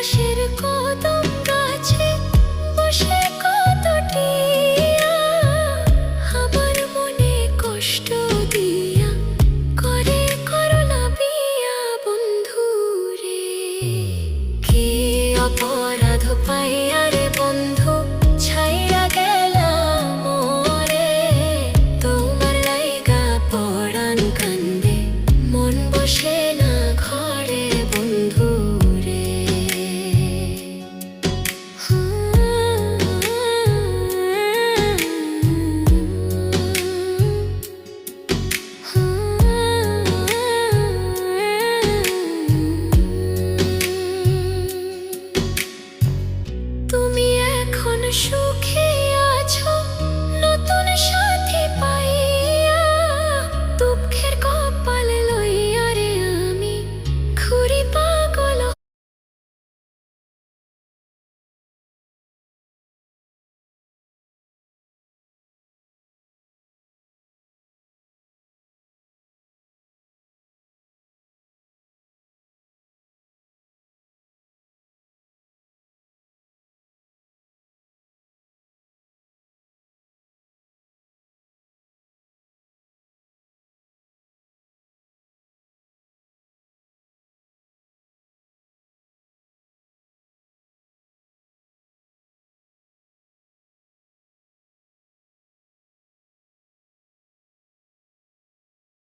পাশের কদম গাছে বসে কতটিয়া আমার মনে কষ্ট দিয়া করে করলা বিয়া বন্ধু রে। কি অপরাধ পাইয়া রে